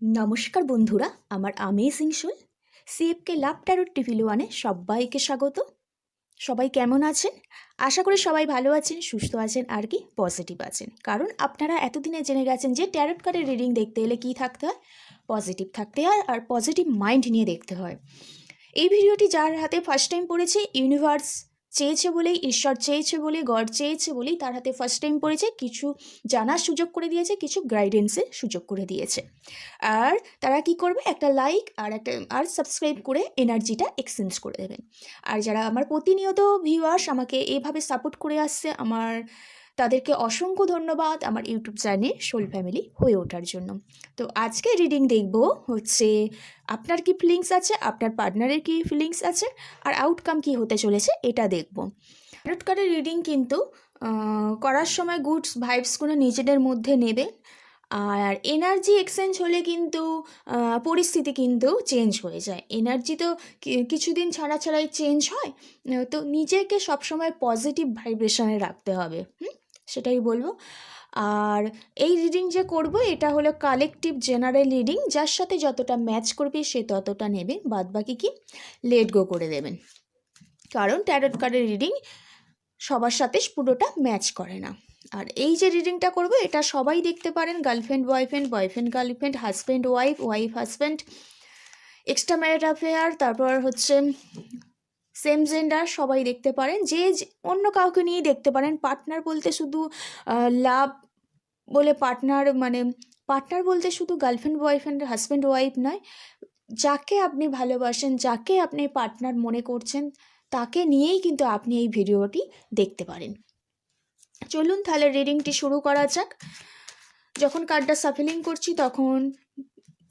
নমস্কার বন্ধুরা, আমার আমেজিং সোল সিএফকে লাভ ট্যারোট টিভি1-এ সবাইকে স্বাগত। সবাই কেমন আছেন? আশা করি সবাই ভালো আছেন, সুস্থ আছেন আর কি পজিটিভ আছেন। কারণ আপনারা এতদিনে জেনে গেছেন যে ট্যারোট কার্ডের রিডিং দেখতে এলে কী থাকতে হয়, পজিটিভ থাকতে হয় আর পজিটিভ মাইন্ড নিয়ে দেখতে হয়। এই ভিডিওটি যার হাতে ফার্স্ট টাইম পড়েছে, ইউনিভার্স চেয়েছে বলেই, ঈশ্বর চেয়েছে বলেই, গড চেয়েছে বলেই তার হাতে ফার্স্ট টাইম পড়েছে, কিছু জানার সুযোগ করে দিয়েছে, কিছু গাইডেন্সের সুযোগ করে দিয়েছে। আর তারা কি করবে, একটা লাইক আর সাবস্ক্রাইব করে এনার্জিটা এক্সচেঞ্জ করে দেবেন। আর যারা আমার প্রতিনিয়ত ভিউয়ার্স আমাকে এভাবে সাপোর্ট করে আসছে, তাদেরকে অসংখ্য ধন্যবাদ আমার ইউটিউব চ্যানেল সোল ফ্যামিলি হয়ে ওঠার জন্য। তো আজকে রিডিং দেখব হচ্ছে আপনার কি ফিলিংস আছে, আপনার পার্টনারের কি ফিলিংস আছে, আর আউটকাম কি হতে চলেছে এটা দেখব। ট্যারোট কার্ডের রিডিং কিন্তু করার সময় গুডস ভাইবসগুলো নিজেদের মধ্যে নেবে। আর এনার্জি এক্সচেঞ্জ হলে কিন্তু পরিস্থিতি কিন্তু চেঞ্জ হয়ে যায়। এনার্জি তো কিছুদিন ছাড়া ছাড়াই চেঞ্জ হয়, তো নিজেকে সবসময় পজিটিভ ভাইব্রেশনে রাখতে হবে। সেটাই বলবো। আর এই রিডিং যে করব এটা হলো কালেকটিভ জেনারেল রিডিং, যার সাথে যতটা ম্যাচ করবে সে ততটা নেবে, বাদবাকি কি লেট গো করে দেবেন। কারণ ট্যারোট কার্ডের রিডিং সবার সাথে পুরোটা ম্যাচ করে না। আর এই যে রিডিংটা করব এটা সবাই দেখতে পারেন, girlfriend boyfriend, boyfriend girlfriend, husband wife, wife husband, extra married affair, তারপর হচ্ছে সেম জেন্ডার, সবাই দেখতে পারেন, যে অন্য কাউকে নিয়েই দেখতে পারেন। পার্টনার বলতে শুধু লাভ বলে পার্টনার বলতে শুধু গার্লফ্রেন্ড বয়ফ্রেন্ড হাজব্যান্ড ওয়াইফ নয়, যাকে আপনি ভালোবাসেন, যাকে আপনি পার্টনার মনে করছেন, তাকে নিয়েই কিন্তু আপনি এই ভিডিওটি দেখতে পারেন। চলুন তাহলে রিডিংটি শুরু করা যাক। যখন কার্ডটা সাফেলিং করছি তখন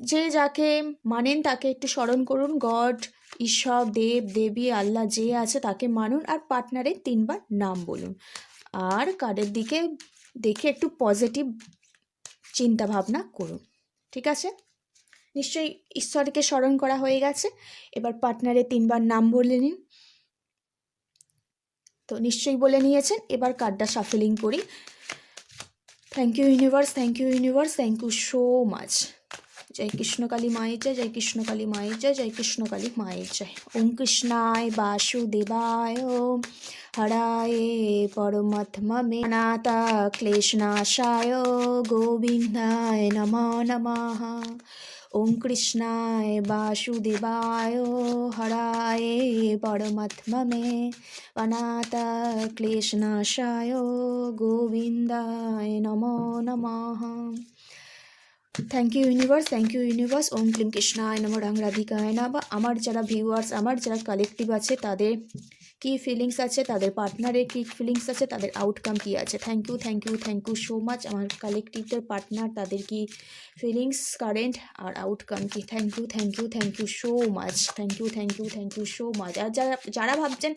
যে যাকে মানেন তাকে একটু স্মরণ করুন, গড, ঈশ্বর, দেব দেবী, আল্লাহ যে আছে তাকে মানুন, আর পার্টনারের 3বার নাম বলুন। আর কার্ডের দিকে দেখে একটু পজিটিভ চিন্তা ভাবনা করুন, ঠিক আছে? নিশ্চয়ই ঈশ্বরকে স্মরণ করা হয়ে গেছে। এবার পার্টনারের 3বার নাম বলে নিন। তো নিশ্চয়ই বলে নিয়েছেন। এবার কার্ডটা সাফেলিং করি। Thank you universe, thank you universe, thank you so much. জয় কৃষ্ণকালী মায়ের জয়, জয় কৃষ্ণকালী মায়ের জয়, জয় কৃষ্ণকালী মায়ের জয়। ওম কৃষ্ণায় বাসুদেবায় হরায় পরমাত্মে নাতা ক্লেশনাশায় গোবিন্দায় নমো নমঃ। ওম কৃষ্ণায় বাসুদেবায় হরায় পরমাত্মে অনাতা ক্লেশনাশায় গোবিন্দায় নমো নমঃ। Thank you universe, thank you universe. ওম ক্লিম কৃষ্ণায় নমঃ রাং রাধিকায় নমঃ। আমার যারা ভিউয়ার্স, আমার যারা কালেকটিভ আছে, তাদের কী ফিলিংস আছে, তাদের পার্টনারের কী ফিলিংস আছে, তাদের আউটকাম কী আছে। Thank you, thank you, thank you so much. আমার কালেকটিভদের পার্টনার, তাদের কি ফিলিংস কারেন্ট আর আউটকাম কি। Thank you, thank you, thank you so much. Thank you, thank you, thank you so much. আর যারা ভাবছেন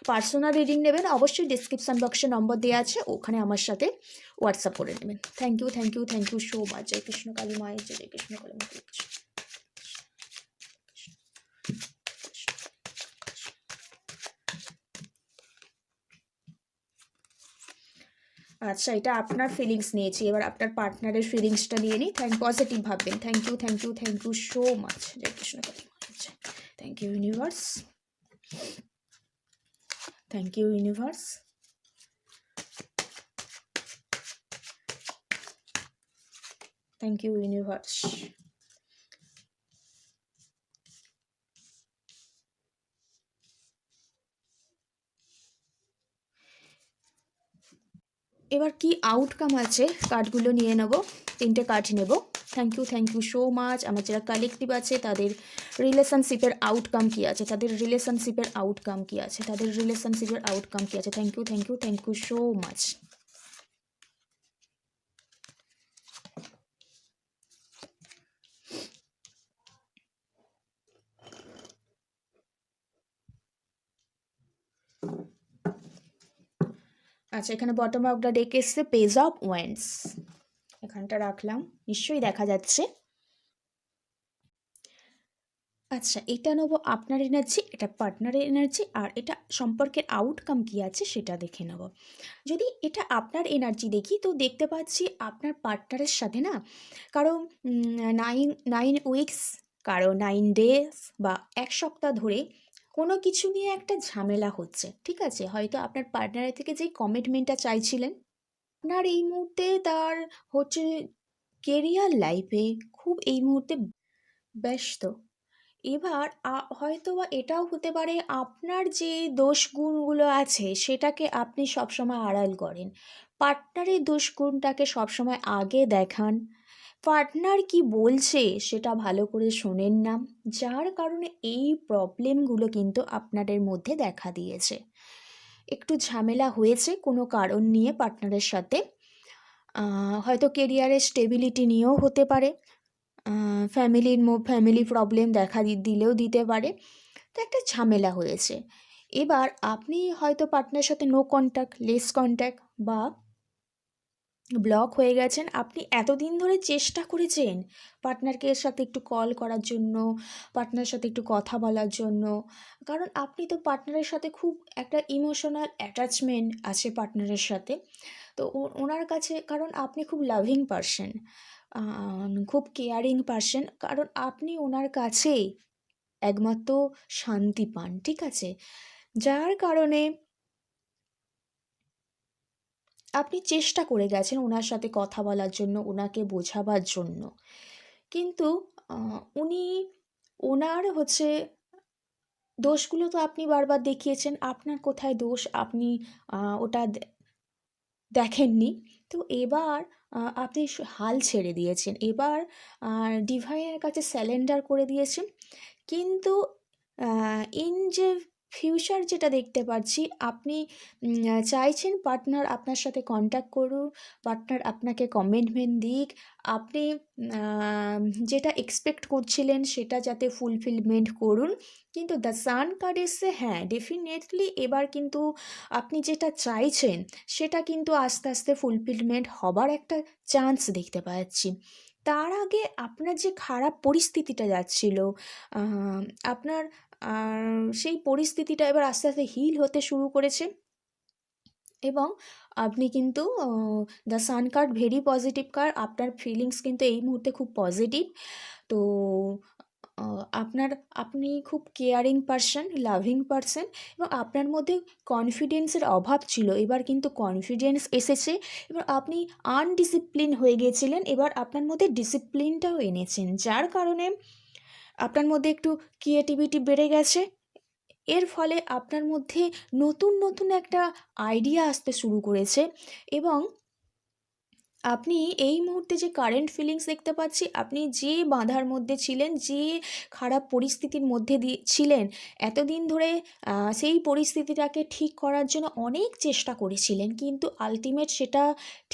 পার্সোনাল রিডিং নেবেন, অবশ্যই ডিসক্রিপশান বক্সে নম্বর দেওয়া আছে, ওখানে আমার সাথে হোয়াটসঅ্যাপ করে নেবেন। Thank you, thank you, thank you so much. জয় কৃষ্ণ কালী মায়ের জয়, জয় কৃষ্ণ কালী মায়ের জয়। আচ্ছা, এটা আপনার ফিলিংস নিয়েছি, এবার আপনার পার্টনারের ফিলিংসটা নিয়ে নিই। পজিটিভ ভাববেন। Thank you, thank you, thank you so much. জয় কৃষ্ণ কালী মায়ের জয়। Thank you universe, thank you universe, thank you universe. এবার কি আউটকাম আছে কার্ডগুলো নিয়ে নেব, 3টে কার্ড নেব। Thank you so much. আমার যারা কালেকটিভ আছে তাদের রিলেশনশিপের আউটকাম কী আছে, তাদের রিলেশনশিপের আউটকাম কী আছে, তাদের রিলেশনশিপের আউটকাম কী আছে। Thank you, thank you, thank you so much. আচ্ছা, এখানে বটম অফ দ্য ডেক এসছে পেজ অফ ওয়ান্ডস। এখানটা রাখলাম, নিশ্চয়ই দেখা যাচ্ছে। আচ্ছা, এটা নেবো আপনার এনার্জি, এটা পার্টনারের এনার্জি, আর এটা সম্পর্কের আউটকাম কী আছে সেটা দেখে নেব। যদি এটা আপনার এনার্জি দেখি, তো দেখতে পাচ্ছি আপনার পার্টনারের সাথে না কারো 9 উইকস, কারো 9 ডেজ বা 1 সপ্তাহ ধরে কোনো কিছু নিয়ে একটা ঝামেলা হচ্ছে। ঠিক আছে? হয়তো আপনার পার্টনারের থেকে যেই কমিটমেন্টটা চাইছিলেন, আপনার এই মুহূর্তে তার হচ্ছে কেরিয়ার লাইফে খুব এই মুহূর্তে ব্যস্ত। এবার হয়তোবা এটাও হতে পারে আপনার যে দোষ গুণগুলো আছে সেটাকে আপনি সবসময় আড়াল করেন। পার্টনারের দোষ গুণটাকে সবসময় আগে দেখান। পার্টনার কি বলছে সেটা ভালো করে শোনেন না। যার কারণে এই প্রবলেমগুলো কিন্তু আপনাদের মধ্যে দেখা দিয়েছে। একটু ঝামেলা হয়েছে কোনো কারণ নিয়ে পার্টনারের সাথে। হয়তো কেরিয়ারের স্টেবিলিটি নিয়েও হতে পারে। ফ্যামিলি প্রবলেম দেখা দিলেও দিতে পারে। তো একটা ঝামেলা হয়েছে। এবার আপনি হয়তো পার্টনারের সাথে নো কন্ট্যাক্ট, লেস কন্ট্যাক্ট বা ব্লক হয়ে গেছেন। আপনি এতদিন ধরে চেষ্টা করেছেন পার্টনারকে এর সাথে একটু কল করার জন্য, পার্টনারের সাথে একটু কথা বলার জন্য। কারণ আপনি তো পার্টনারের সাথে খুব একটা ইমোশনাল অ্যাটাচমেন্ট আছে পার্টনারের সাথে। তো ওনার কাছে, কারণ আপনি খুব লাভিং পারসন, খুব কেয়ারিং পারসন, কারণ আপনি ওনার কাছে একমাত্র শান্তি পান। ঠিক আছে? যার কারণে আপনি চেষ্টা করে গেছেন ওনার সাথে কথা বলার জন্য, ওনাকে বোঝাবার জন্য। কিন্তু উনি ওনার হচ্ছে দোষগুলো তো আপনি বারবার দেখিয়েছেন। আপনার কোথায় দোষ আপনি ওটা দেখেননি। তো এবার আপনি হাল ছেড়ে দিয়েছেন। এবার ডিভাইনের কাছে স্যারেন্ডার করে দিয়েছেন। কিন্তু ইন যে ফিউচার যেটা দেখতে পাচ্ছি, আপনি চাইছেন পার্টনার আপনার সাথে কন্ট্যাক্ট করুক, পার্টনার আপনাকে কমিটমেন্ট দিক। আপনি যেটা এক্সপেক্ট করছিলেন সেটা যাতে ফুলফিলমেন্ট করুন। কিন্তু দ্য সান কার্ড এসছে, হ্যাঁ ডেফিনেটলি এবার কিন্তু আপনি যেটা চাইছেন সেটা কিন্তু আস্তে আস্তে ফুলফিলমেন্ট হবার একটা চান্স দেখতে পাচ্ছি। তার আগে আপনার যে খারাপ পরিস্থিতিটা যাচ্ছিল, আহ, আপনার সেই পরিস্থিতিটা এবার আস্তে আস্তে হিল হতে শুরু করেছে। এবং আপনি কিন্তু the sun card very positive card, আপনার ফিলিংস কিন্তু এই মুহূর্তে খুব পজিটিভ। তো আপনি খুব কেয়ারিং পারসন, লাভিং পারসন, এবং আপনার মধ্যে কনফিডেন্সের অভাব ছিল, এবার কিন্তু কনফিডেন্স এসেছে। এবার আপনি আনডিসিপ্লিন হয়ে গিয়েছিলেন, এবার আপনার মধ্যে ডিসিপ্লিনটাও এনেছেন, যার কারণে আপনার মধ্যে একটু ক্রিয়েটিভিটি বেড়ে গেছে। এর ফলে আপনার মধ্যে নতুন নতুন একটা আইডিয়া আসতে শুরু করেছে। এবং আপনি এই মুহূর্তে যে কারেন্ট ফিলিংস দেখতে পাচ্ছি, আপনি যে বাঁধার মধ্যে ছিলেন, যে খারাপ পরিস্থিতির মধ্যে দিয়ে ছিলেন এতদিন ধরে, সেই পরিস্থিতিটাকে ঠিক করার জন্য অনেক চেষ্টা করেছিলেন, কিন্তু আলটিমেট সেটা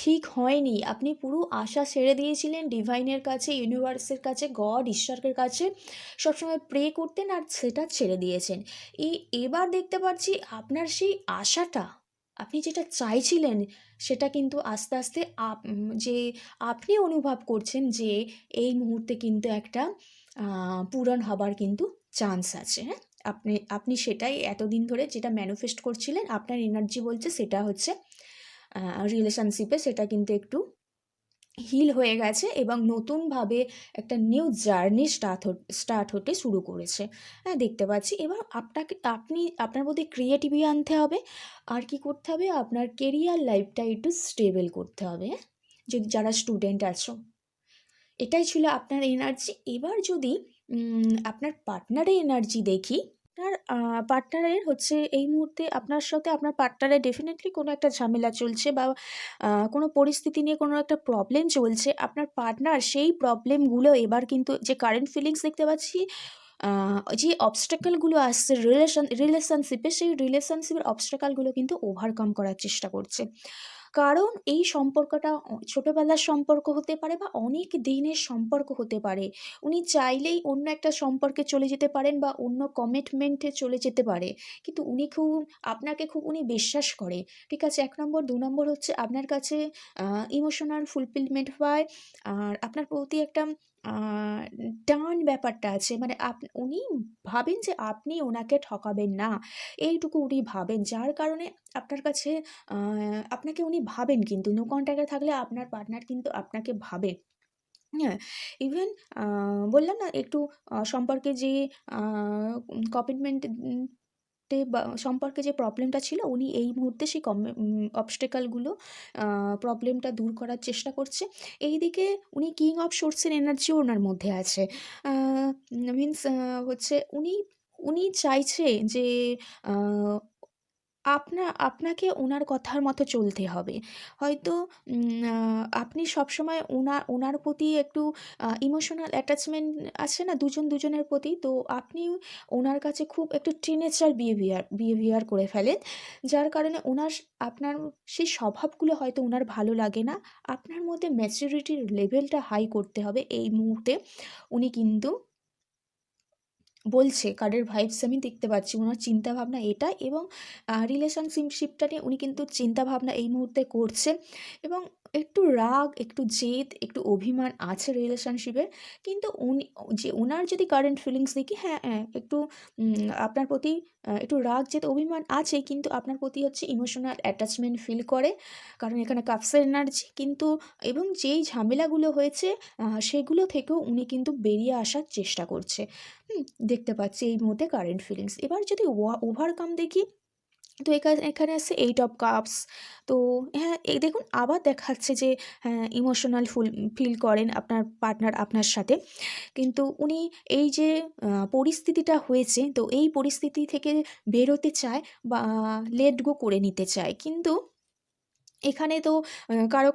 ঠিক হয়নি। আপনি পুরো আশা ছেড়ে দিয়েছিলেন ডিভাইনের কাছে, ইউনিভার্সের কাছে, গড ঈশ্বরের কাছে সবসময় প্রে করতেন, আর সেটা ছেড়ে দিয়েছেন। এবার দেখতে পাচ্ছি আপনার সেই আশাটা, আপনি যেটা চাইছিলেন সেটা কিন্তু আস্তে আস্তে যে আপনি অনুভব করছেন যে এই মুহূর্তে কিন্তু একটা পূরণ হবার কিন্তু চান্স আছে। হ্যাঁ, আপনি সেটাই এতদিন ধরে যেটা ম্যানিফেস্ট করছিলেন, আপনার এনার্জি বলছে সেটা হচ্ছে রিলেশনশিপে সেটা কিন্তু একটু হিল হয়ে গেছে এবং নতুনভাবে একটা নিউ জার্নি স্টার্ট হতে শুরু করেছে। হ্যাঁ, দেখতে পাচ্ছি। এবার আপনার মধ্যে ক্রিয়েটিভিটি আনতে হবে। আর কি করতে হবে, আপনার কেরিয়ার লাইফটা একটু স্টেবল করতে হবে। হ্যাঁ, যদি যারা স্টুডেন্ট আছো, এটাই ছিল আপনার এনার্জি। এবার যদি আপনার পার্টনারের এনার্জি দেখি, আপনার পার্টনারের হচ্ছে এই মুহূর্তে আপনার সাথে আপনার পার্টনারের ডেফিনেটলি কোনো একটা ঝামেলা চলছে, বা কোনো পরিস্থিতি নিয়ে কোনো একটা প্রবলেম চলছে। আপনার পার্টনার সেই প্রবলেমগুলো এবার কিন্তু যে কারেন্ট ফিলিংস দেখতে পাচ্ছি, যে অবস্ট্যাকলগুলো আসছে রিলেশনশিপে, সেই রিলেশনশিপের অবস্ট্যাকলগুলো কিন্তু ওভারকাম করার চেষ্টা করছে। কারণ এই সম্পর্কটা ছোটোবেলার সম্পর্ক হতে পারে বা অনেক দিনের সম্পর্ক হতে পারে। উনি চাইলেই অন্য একটা সম্পর্কে চলে যেতে পারেন বা অন্য কমিটমেন্টে চলে যেতে পারে। কিন্তু আপনাকে খুব উনি বিশ্বাস করে। ঠিক আছে? ১ নম্বর, ২ নম্বর হচ্ছে আপনার কাছে ইমোশনাল ফুলফিলমেন্ট পায়। আর আপনার প্রতি একটা টান ব্যাপারটা আছে, মানে উনি ভাবেন যে আপনি ওনাকে ঠকাবেন না, এইটুকু উনি ভাবেন। যার কারণে আপনার কাছে আ আপনাকে উনি ভাবেন, কিন্তু নো কনট্যাক্ট এ থাকলে আপনার পার্টনার কিন্তু আপনাকে ভাবে। হ্যাঁ? ইভেন আ বললাম না একটু সম্পর্কে যে আ কমিটমেন্ট বা সম্পর্কে যে প্রবলেমটা ছিল, উনি এই মুহূর্তে সেই অবস্টেকল গুলো প্রবলেমটা দূর করার চেষ্টা করছে। এইদিকে উনি কিং অফ সোর্স এর এনার্জিও উনার মধ্যে আছে। আ মিনস হচ্ছে উনি চাইছে যে আ আপনাকে উনার কথার মতো চলতে হবে। হয়তো আ আপনি সবসময় উনার প্রতি একটু ইমোশনাল অ্যাটাচমেন্ট আছে না দুজনের প্রতি? তো আপনি উনার কাছে খুব একটু টিনেজার বিহেভিয়ার করে ফেলেন। যার কারণে আপনার সেই স্বভাবগুলো হয়তো উনার ভালো লাগে না। আপনার মধ্যে ম্যাচুরিটির লেভেলটা হাই করতে হবে এই মুহূর্তে। উনি কিন্তু বলছে, কার্ডের ভাইবস আমি দেখতে পাচ্ছি। উনার চিন্তাভাবনা এটা, এবং রিলেশনশিপটা নিয়ে উনি কিন্তু চিন্তাভাবনা এই মুহূর্তে করছেন, এবং একটু রাগ, একটু জেদ, একটু অভিমান আছে রিলেশনশিপে। কিন্তু যে উনার যদি কারেন্ট ফিলিংস দেখি, হ্যাঁ, হ্যাঁ, একটু আপনার প্রতি একটু রাগ, জেদ, অভিমান আছে, কিন্তু আপনার প্রতি হচ্ছে ইমোশনাল অ্যাটাচমেন্ট ফিল করে। কারণ এখানে কাপসের এনার্জি কিন্তু, এবং যেই ঝামেলাগুলো হয়েছে সেগুলো থেকেও উনি কিন্তু বেরিয়ে আসার চেষ্টা করছে। হুম? দেখতে পাচ্ছি এই মুহূর্তে কারেন্ট ফিলিংস। এবার যদি ওভারকাম দেখি, তো এখানে আছে 8 অফ কাপস। তো হ্যাঁ, এই দেখুন আবার দেখাচ্ছে যে হ্যাঁ, ইমোশনাল ফিল করেন আপনার পার্টনার আপনার সাথে। কিন্তু উনি এই যে পরিস্থিতিটা হয়েছে, তো এই পরিস্থিতি থেকে বেরোতে চায়, বা লেট গো করে নিতে চায়। কিন্তু এখানে তো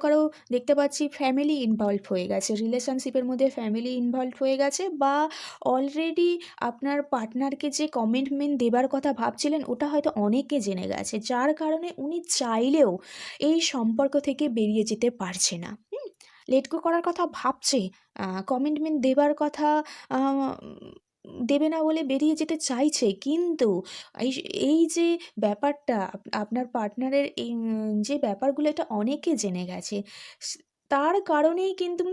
কারো দেখতে পাচ্ছি ফ্যামিলি ইনভলভ হয়ে গেছে। রিলেশনশিপের মধ্যে ফ্যামিলি ইনভলভ হয়ে গেছে, বা অলরেডি আপনার পার্টনারকে যে কমিটমেন্ট দেবার কথা ভাবছিলেন, ওটা হয়তো অনেকে জেনে গেছে। যার কারণে উনি চাইলেও এই সম্পর্ক থেকে বেরিয়ে যেতে পারছে না। লেট গো করার কথা ভাবছে, কমিটমেন্ট দেবার কথা আ দেবে না বলে বেরিয়ে যেতে চাইছে। কিন্তু এই এই যে ব্যাপারটা, আপনার পার্টনারের এই যে ব্যাপারগুলো, এটা অনেকে জেনে গেছে। স তার কারণেই কিন্তু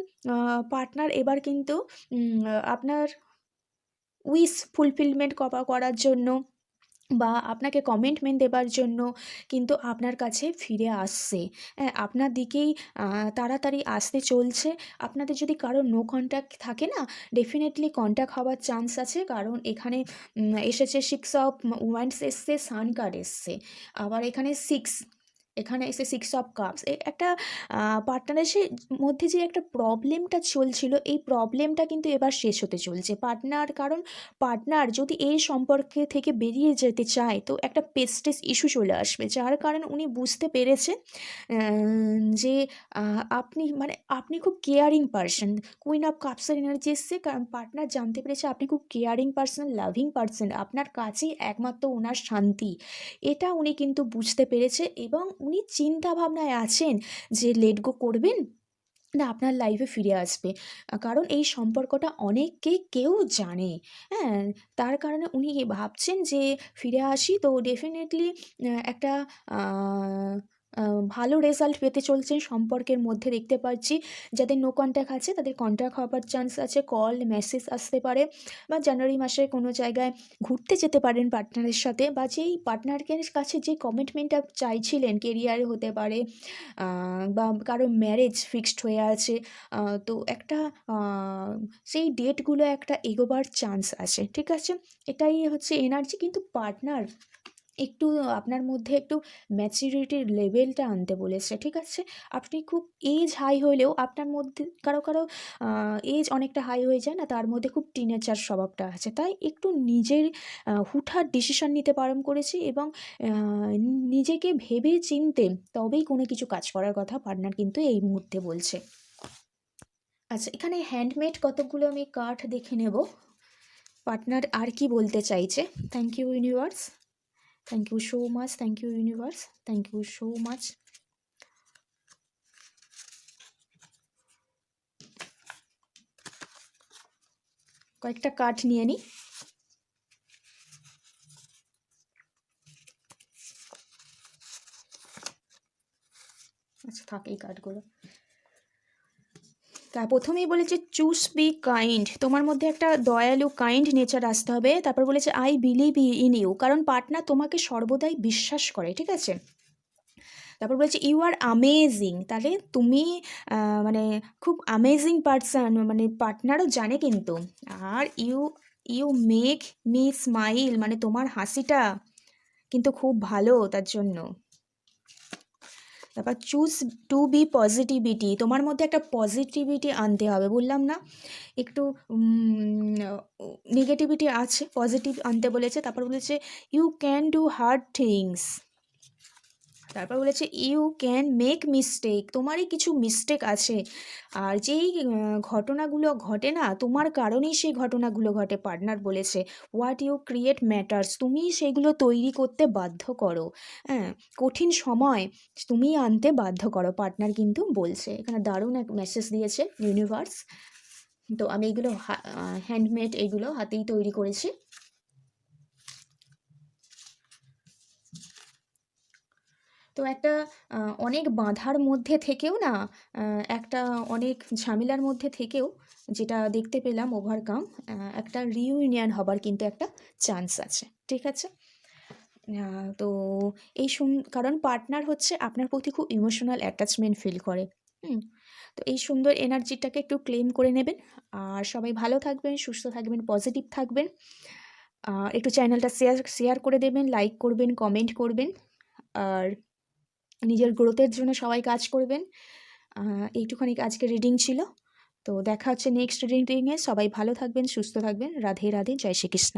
পার্টনার এবার কিন্তু আপনার উইশ ফুলফিলমেন্ট করার জন্য, বা আপনাকে কমিটমেন্ট দেবার জন্য কিন্তু আপনার কাছে ফিরে আসছে। হ্যাঁ, আপনার দিকেই তাড়াতাড়ি আসতে চলছে। আপনাদের যদি কারো নো কনট্যাক্ট থাকে না, ডেফিনিটলি কনট্যাক্ট হওয়ার চান্স আছে। কারণ এখানে এসেছে 6 অফ ওয়ান্ডস এসছে, সান কার্ড এসছে। আবার এখানে 6, এখানে এসে 6 অফ কাপস। একটা পার্টনারের মধ্যে যে একটা প্রবলেমটা চলছিল, এই প্রবলেমটা কিন্তু এবার শেষ হতে চলছে। কারণ পার্টনার যদি এই সম্পর্কে থেকে বেরিয়ে যেতে চায়, তো একটা পেস্টিজ ইস্যু চলে আসবে। যার কারণে উনি বুঝতে পেরেছেন যে আপনি খুব কেয়ারিং পারসন। কুইন অফ কাপসের এনার্জি এসছে, কারণ পার্টনার জানতে পেরেছে আপনি খুব কেয়ারিং পারসন, লাভিং পারসন। আপনার কাছেই একমাত্র ওনার শান্তি। এটা উনি কিন্তু বুঝতে পেরেছে, এবং উনি চিন্তা ভাবনায় আছেন যে লেট গো করবেন, না আপনার লাইফে ফিরে আসবে। কারণ এই সম্পর্কটা কেউ জানে। হ্যাঁ? তার কারণে উনি ভাবছেন যে ফিরে আসি, তো ডেফিনিটলি একটা আ আ ভালো রেজাল্ট পেতে চলছেন সম্পর্কের মধ্যে, দেখতে পাচ্ছি। যাদের নো কনট্যাক্ট আছে তাদের কনট্যাক্ট হবার চান্স আছে। কল, মেসেজ আসতে পারে, বা জানুয়ারি মাসে কোনো জায়গায় ঘুরতে যেতে পারেন পার্টনারের সাথে, বা যেই পার্টনারের কাছে যে কমিটমেন্টটা চাইছিলেন, কেরিয়ারে হতে পারে, আ বা কারো ম্যারেজ ফিক্সড হয়ে আছে। আ তো একটা আ সেই ডেটগুলো একটা এগোবার চান্স আছে। ঠিক আছে? এটাই হচ্ছে এনার্জি। কিন্তু পার্টনার একটু আপনার মধ্যে একটু ম্যাচুরিটির লেভেলটা আনতে বলেছে। ঠিক আছে? আপনি খুব এজ হাই হইলেও আপনার মধ্যে কারো আ এজ অনেকটা হাই হয়ে যায় না? তার মধ্যে খুব টিনেজার স্বভাবটা আছে। তাই একটু নিজের হুটহাট ডিসিশন নিতে বারণ করেছি, এবং আ নিজেকে ভেবে চিন্তে তবেই কোনো কিছু কাজ করার কথা পার্টনার কিন্তু এই মুহূর্তে বলছে। আচ্ছা, এখানে হ্যান্ডমেড কতকগুলো আমি কার্ড দেখে নেব। পার্টনার আর কি বলতে চাইছে? Thank you universe. Thank you so much, thank you universe, thank you so much. কয়েকটা কার্ড নিয়ে নিই। আচ্ছা, থাক এই কার্ডগুলো। তা প্রথমেই বলেছে চুজ বি কাইন্ড, তোমার মধ্যে একটা দয়ালু কাইন্ড নেচার আসতে হবে। তারপর বলেছে আই বিলিভ ইন ইউ, কারণ পার্টনার তোমাকে সর্বদাই বিশ্বাস করে, ঠিক আছে। তারপর বলেছে ইউ আর আমেজিং, তাহলে তুমি মানে খুব আমেজিং পার্সন, মানে পার্টনারও জানে কিন্তু। আর you you make me smile, মানে তোমার হাসিটা কিন্তু খুব ভালো তার জন্য। তারপর চুজ টু বি পজিটিভিটি, তোমার মধ্যে একটা পজিটিভিটি আনতে হবে, বললাম না একটু নেগেটিভিটি আছে, পজিটিভ আনতে বলেছে। তারপর বলেছে you can do hard things, তারপর বলেছে ইউ ক্যান মেক মিস্টেক, তোমারই কিছু মিস্টেক আছে। আর যেই ঘটনাগুলো ঘটে না, তোমার কারণেই সেই ঘটনাগুলো ঘটে, পার্টনার বলেছে হোয়াট ইউ ক্রিয়েট ম্যাটার্স, তুমি সেগুলো তৈরি করতে বাধ্য করো। হ্যাঁ, কঠিন সময় তুমি আনতে বাধ্য করো, পার্টনার কিন্তু বলছে। এখানে দারুণ এক মেসেজ দিয়েছে ইউনিভার্স। তো আমি এগুলো হ্যান্ডমেড, এগুলো হাতেই তৈরি করেছি। তো একটা অনেক বাধার মধ্যে থেকেও না, একটা অনেক ঝামেলার মধ্যে থেকেও যেটা দেখতে পেলাম ওভারকাম, একটা রিইউনিয়ন হবার কিন্তু একটা চান্স আছে, ঠিক আছে। তো এই কারণ পার্টনার হচ্ছে আপনার প্রতি খুব ইমোশনাল অ্যাটাচমেন্ট ফিল করে। হুম, তো এই সুন্দর এনার্জিটাকে একটু ক্লেম করে নেবেন। আর সবাই ভালো থাকবেন, সুস্থ থাকবেন, পজিটিভ থাকবেন। একটু চ্যানেলটা শেয়ার করে দেবেন, লাইক করবেন, কমেন্ট করবেন। আর নিজের গ্রোথের জন্য সবাই কাজ করবেন। এইটুখানি আজকে রিডিং ছিল। তো দেখা হচ্ছে নেক্সট রিডিংয়ে। সবাই ভালো থাকবেন, সুস্থ থাকবেন। রাধে রাধে, জয় শ্রীকৃষ্ণ।